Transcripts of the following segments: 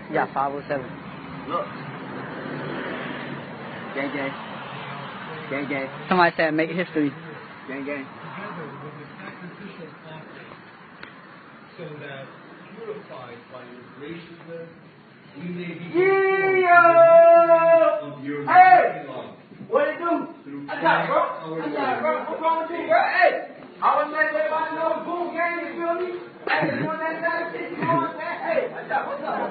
Yeah, 507. Look. Gang, gang. Gang, gang. Somebody said make history. Gang, gang. So that purified by your graciousness, we may be Yeah! of your Hey! love. What it do? I got it, bro. I got it, bro. What's wrong with you, bro? Hey! I was like, everybody knows boom gang, you feel me? Hey, you doing that kind of shit, you know what I'm saying? Hey, what's up? What's up?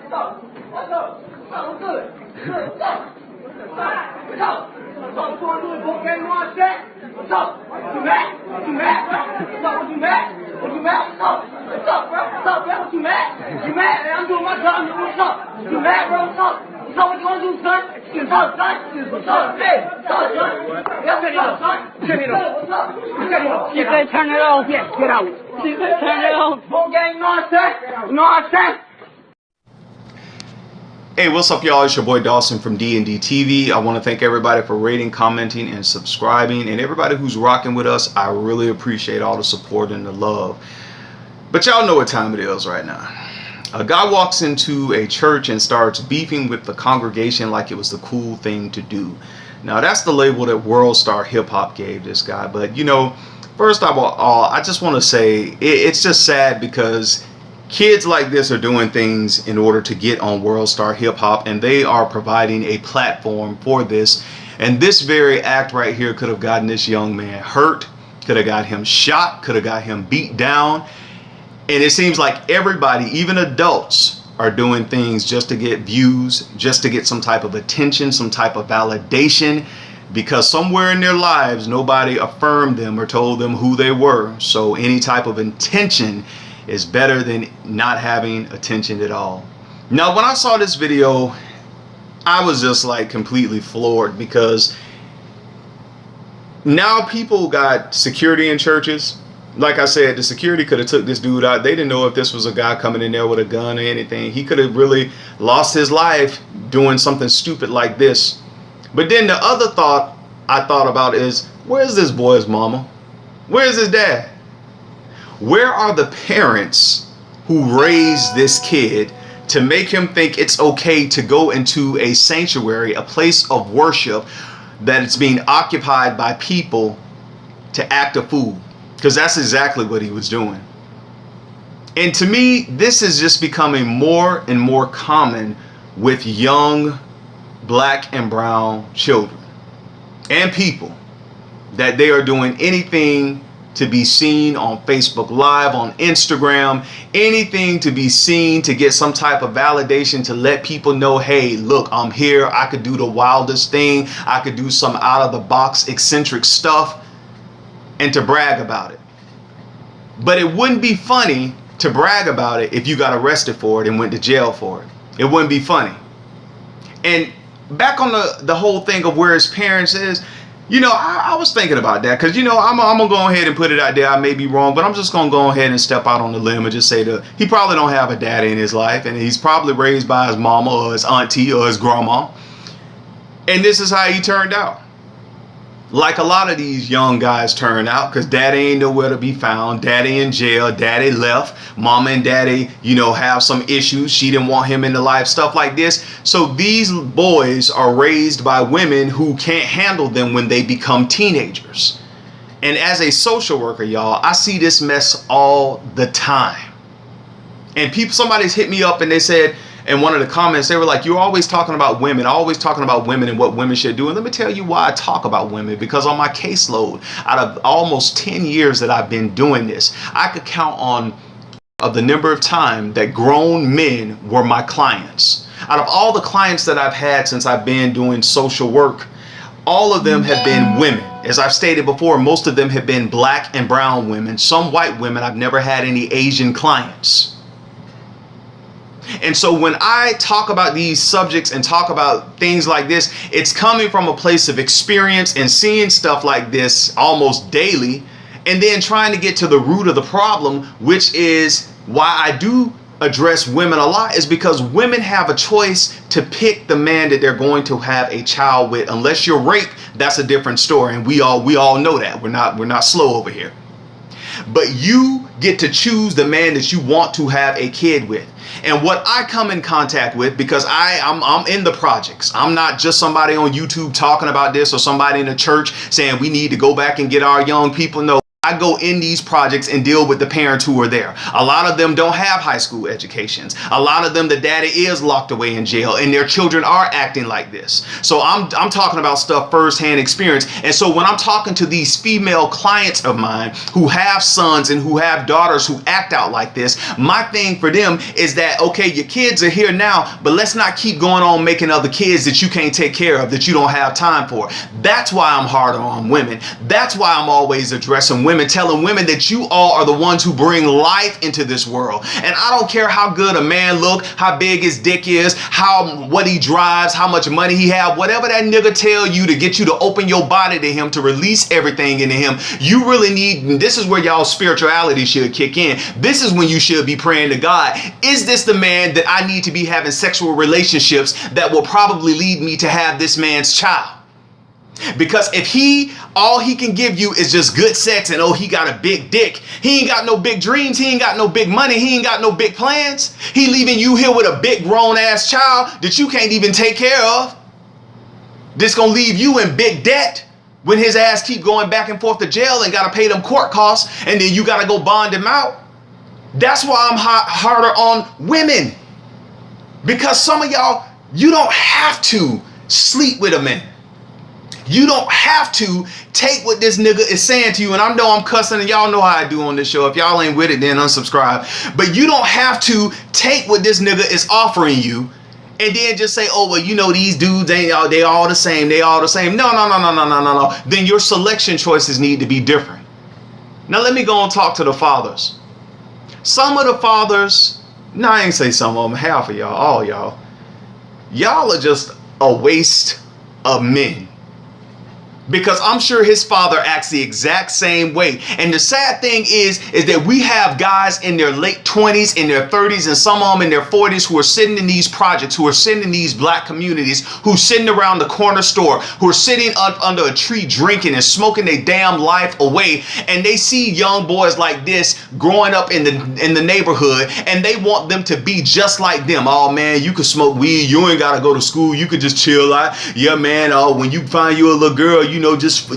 What's up? What's up? What's up? What's good? What's up? What's up? What's up? What's going on? Boom gang, you know what I'm saying? What's up? You mad? You mad, bro? What's up? You mad? You mad? What's up? What's up, bro? What's up, bro? You mad? You mad? Hey, I'm doing my job. What's up? You mad, bro? What's up? What's up? What you want to do, son? What's up, son? What's up? Hey, what's up, son? What's up, son? Turn it off. What's up? She said turn it off. Yes, get out. She said turn it off. Boom gang, you know what I'm saying? You know what I'm saying? Hey, what's up, y'all? It's your boy Dawson from D&D TV. I want to thank everybody for rating, commenting, and subscribing, and everybody who's rocking with us. I really appreciate all the support and the love. But y'all know what time it is right now. A guy walks into a church and starts beefing with the congregation like it was the cool thing to do. Now, that's the label that WorldStarHipHop gave this guy. But, you know, first of all, I just want to say it's just sad because kids like this are doing things in order to get on WorldStarHipHop, and they are providing a platform for this. And this very act right here could have gotten this young man hurt, could have got him shot, could have got him beat down. And it seems like everybody, even adults, are doing things just to get views, just to get some type of attention, some type of validation, because somewhere in their lives nobody affirmed them or told them who they were. So any type of intention is better than not having attention at all. Now, when I saw this video, I was just like completely floored, because now people got security in churches. Like I said, the security could have took this dude out. They didn't know if this was a guy coming in there with a gun or anything. He could have really lost his life doing something stupid like this. But then the other thought I thought about is, where's this boy's mama? Where's his dad? Where are the parents who raised this kid to make him think it's okay to go into a sanctuary, a place of worship that it's being occupied by people to act a fool? Because that's exactly what he was doing. And to me, this is just becoming more and more common with young black and brown children and people, that they are doing anything to be seen on Facebook Live, on Instagram, anything to be seen to get some type of validation, to let people know, hey, look, I'm here. I could do the wildest thing. I could do some out of the box eccentric stuff, and to brag about it. But it wouldn't be funny to brag about it if you got arrested for it and went to jail for it. It wouldn't be funny. And back on the whole thing of where his parents is, you know, I was thinking about that, because, you know, I'm going to go ahead and put it out there. I may be wrong, but I'm just going to go ahead and step out on the limb and just say that he probably don't have a daddy in his life, and he's probably raised by his mama or his auntie or his grandma. And this is how he turned out. Like a lot of these young guys turn out, because daddy ain't nowhere to be found. Daddy in jail. Daddy left. Mama and daddy, you know, have some issues. She didn't want him in the life, stuff like this. So these boys are raised by women who can't handle them when they become teenagers. And as a social worker, y'all, I see this mess all the time. And somebody's hit me up and they said, in one of the comments, they were like, you're always talking about women, always talking about women and what women should do. And let me tell you why I talk about women. Because on my caseload, out of almost 10 years that I've been doing this, I could count on the number of time that grown men were my clients. Out of all the clients that I've had since I've been doing social work, all of them have been women. As I've stated before, most of them have been black and brown women, some white women. I've never had any Asian clients. And so when I talk about these subjects and talk about things like this, it's coming from a place of experience and seeing stuff like this almost daily, and then trying to get to the root of the problem, which is why I do address women a lot, is because women have a choice to pick the man that they're going to have a child with. Unless you're raped, that's a different story, and we all know that. We're not slow over here. But you get to choose the man that you want to have a kid with. And what I come in contact with, because I'm in the projects. I'm not just somebody on YouTube talking about this or somebody in the church saying we need to go back and get our young people. No. I go in these projects and deal with the parents who are there. A lot of them don't have high school educations. A lot of them, the daddy is locked away in jail and their children are acting like this. So I'm talking about stuff firsthand experience. And so when I'm talking to these female clients of mine who have sons and who have daughters who act out like this, my thing for them is that, okay, your kids are here now, but let's not keep going on making other kids that you can't take care of, that you don't have time for. That's why I'm harder on women. That's why I'm always addressing women, telling women that you all are the ones who bring life into this world. And I don't care how good a man look, how big his dick is, what he drives, how much money he have, whatever that nigga tell you to get you to open your body to him, to release everything into him. You really need, this is where y'all spirituality should kick in. This is when you should be praying to God. Is this the man that I need to be having sexual relationships that will probably lead me to have this man's child? Because if all he can give you is just good sex and, oh, he got a big dick, he ain't got no big dreams, he ain't got no big money, he ain't got no big plans. He leaving you here with a big grown ass child that you can't even take care of. This gonna leave you in big debt when his ass keep going back and forth to jail and gotta pay them court costs, and then you gotta go bond him out. That's why I'm harder on women. Because some of y'all, you don't have to sleep with a man. You don't have to take what this nigga is saying to you. And I know I'm cussing, and y'all know how I do on this show. If y'all ain't with it, then unsubscribe. But you don't have to take what this nigga is offering you and then just say, oh, well, you know, these dudes ain't all, they all the same. They all the same. No. Then your selection choices need to be different. Now, let me go and talk to the fathers. Some of the fathers, no, I ain't say some of them, half of y'all, all y'all. Y'all are just a waste of men. Because I'm sure his father acts the exact same way. And the sad thing is that we have guys in their late 20s, in their 30s, and some of them in their 40s who are sitting in these projects, who are sitting in these black communities, who are sitting around the corner store, who are sitting under a tree drinking and smoking their damn life away. And they see young boys like this growing up in the neighborhood, and they want them to be just like them. Oh man, you could smoke weed, you ain't gotta go to school, you could just chill out. Yeah man, oh, when you find you a little girl, just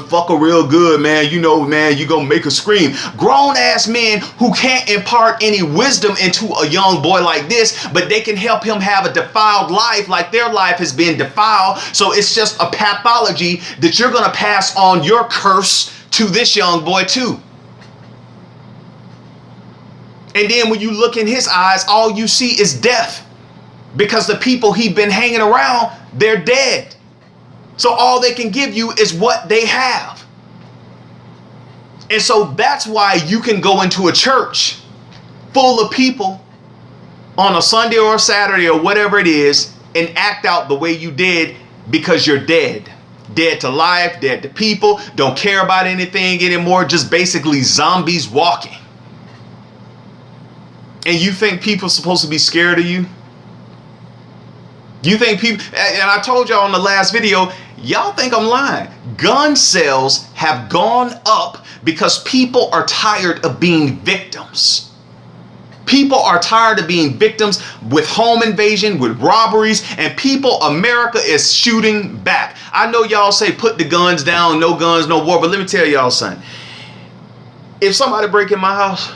fuck her real good, man. Man, you gonna make her scream. Grown ass men who can't impart any wisdom into a young boy like this, but they can help him have a defiled life like their life has been defiled. So it's just a pathology that you're gonna pass on your curse to this young boy too. And then when you look in his eyes, all you see is death, because the people he's been hanging around, they're dead. So all they can give you is what they have. And so that's why you can go into a church full of people on a Sunday or a Saturday or whatever it is and act out the way you did, because you're dead. Dead to life, dead to people, don't care about anything anymore, just basically zombies walking. And you think people are supposed to be scared of you? You think people, and I told y'all in the last video, y'all think I'm lying. Gun sales have gone up because people are tired of being victims. People are tired of being victims with home invasion, with robberies, and America is shooting back. I know y'all say put the guns down, no guns, no war, but let me tell y'all something. If somebody break in my house,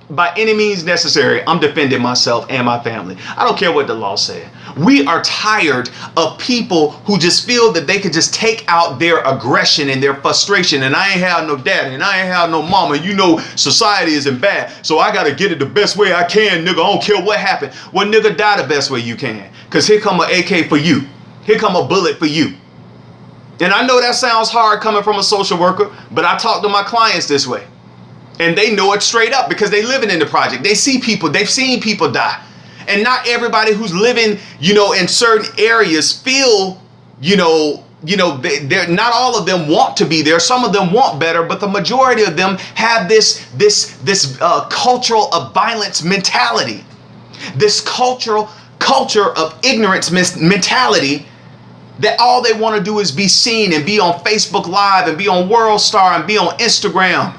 by any means necessary, I'm defending myself and my family. I don't care what the law said. We are tired of people who just feel that they could just take out their aggression and their frustration. And I ain't have no daddy and I ain't have no mama. You know, society isn't bad, so I got to get it the best way I can, nigga. I don't care what happened. Well, nigga, die the best way you can. Because here come an AK for you. Here come a bullet for you. And I know that sounds hard coming from a social worker, but I talk to my clients this way. And they know it straight up because they living in the project. They see people, they've seen people die. And not everybody who's living, in certain areas feel, they're not all of them want to be there. Some of them want better, but the majority of them have this cultural of violence mentality, this culture of ignorance mentality, that all they want to do is be seen and be on Facebook Live and be on WorldStar and be on Instagram.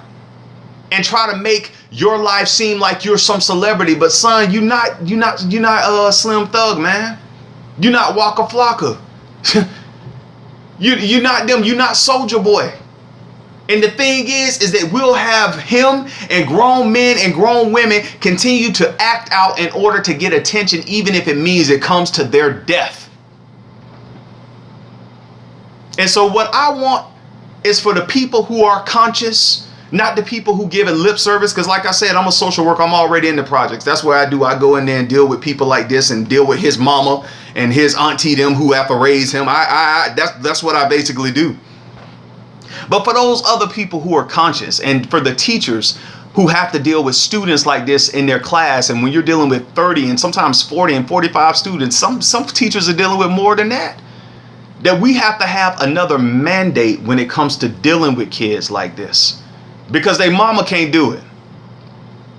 and try to make your life seem like you're some celebrity. But son, you're not Slim Thug, man. You're not Waka Flocka. You're not them. You're not Soulja Boy. And the thing is that we'll have him and grown men and grown women continue to act out in order to get attention, even if it means it comes to their death. And so what I want is for the people who are conscious, not the people who give it lip service. Because like I said, I'm a social worker. I'm already in the projects. That's what I do. I go in there and deal with people like this and deal with his mama and his auntie, them who have to raise him. That's what I basically do. But for those other people who are conscious, and for the teachers who have to deal with students like this in their class, and when you're dealing with 30 and sometimes 40 and 45 students, some teachers are dealing with more than that. That we have to have another mandate when it comes to dealing with kids like this. Because their mama can't do it.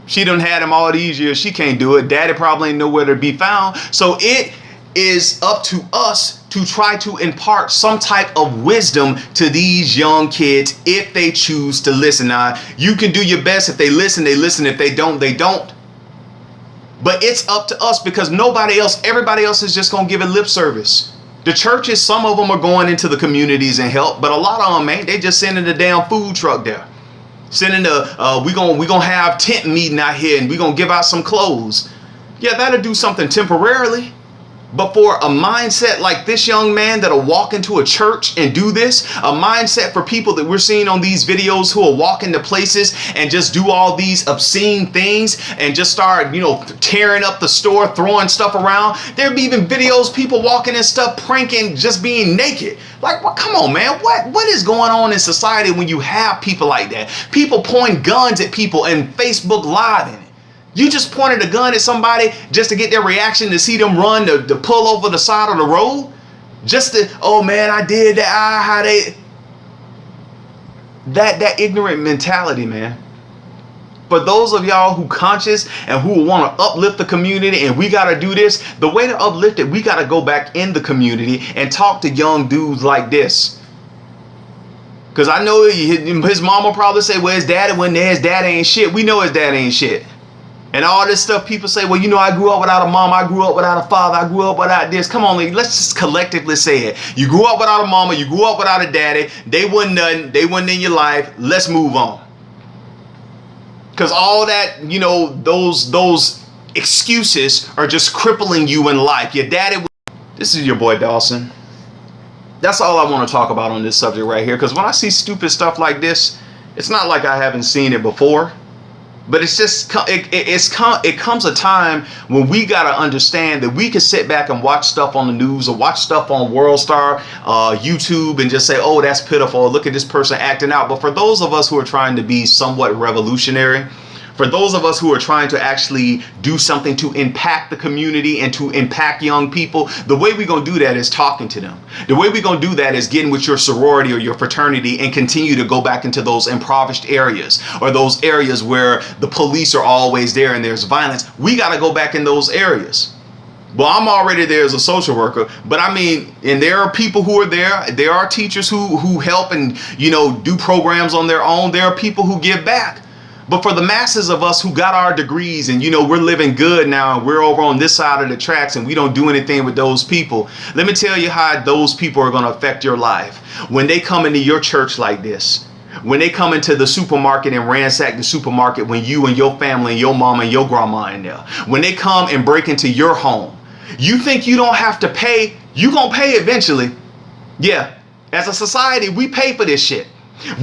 She done had him all these years. She can't do it. Daddy probably ain't nowhere to be found. So it is up to us to try to impart some type of wisdom to these young kids if they choose to listen. Now, you can do your best. If they listen, they listen. If they don't, they don't. But it's up to us, because everybody else is just going to give it lip service. The churches, some of them are going into the communities and help, but a lot of them ain't. They just sending the damn food truck there. Sending we gonna have tent meeting out here and we gonna give out some clothes. Yeah, that'll do something temporarily. But for a mindset like this young man that'll walk into a church and do this, a mindset for people that we're seeing on these videos who will walk into places and just do all these obscene things and just start, tearing up the store, throwing stuff around. There'd be even videos, people walking and stuff, pranking, just being naked. Like, well, come on, man. What is going on in society when you have people like that? People pointing guns at people and Facebook Live in it. You just pointed a gun at somebody just to get their reaction, to see them run, to pull over the side of the road. Just to, oh man, I did that. How they, that ignorant mentality, man. For those of y'all who conscious and who want to uplift the community, and we got to do this, the way to uplift it, we got to go back in the community and talk to young dudes like this. Because I know his mama probably say, well, his daddy wasn't there, his dad ain't shit. We know his dad ain't shit. And all this stuff, people say, well, I grew up without a mom, I grew up without a father, I grew up without this. Come on, let's just collectively say it. You grew up without a mama, you grew up without a daddy, they wasn't nothing, they wasn't in your life. Let's move on. Because all that, those excuses are just crippling you in life. Your daddy. This is your boy Dawson. That's all I want to talk about on this subject right here. Because when I see stupid stuff like this, it's not like I haven't seen it before. But it's just, it comes a time when we got to understand that we can sit back and watch stuff on the news or watch stuff on WorldStar, YouTube, and just say, oh, that's pitiful. Look at this person acting out. But for those of us who are trying to be somewhat revolutionary, for those of us who are trying to actually do something to impact the community and to impact young people, the way we're going to do that is talking to them. The way we're going to do that is getting with your sorority or your fraternity and continue to go back into those impoverished areas or those areas where the police are always there and there's violence. We got to go back in those areas. Well, I'm already there as a social worker, but I mean, and there are people who are there. There are teachers who help and, do programs on their own. There are people who give back. But for the masses of us who got our degrees and, we're living good now, and we're over on this side of the tracks and we don't do anything with those people, let me tell you how those people are going to affect your life. When they come into your church like this, when they come into the supermarket and ransack the supermarket, when you and your family and your mama and your grandma in there, when they come and break into your home, you think you don't have to pay? You gonna pay eventually. Yeah, as a society, we pay for this shit.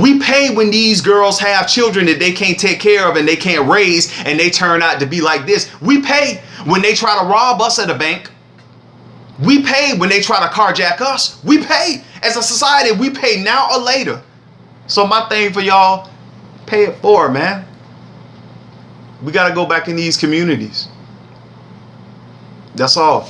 We pay when these girls have children that they can't take care of and they can't raise and they turn out to be like this. We pay when they try to rob us at a bank. We pay when they try to carjack us. We pay. As a society, we pay now or later. So my thing for y'all, pay it forward, man. We got to go back in these communities. That's all.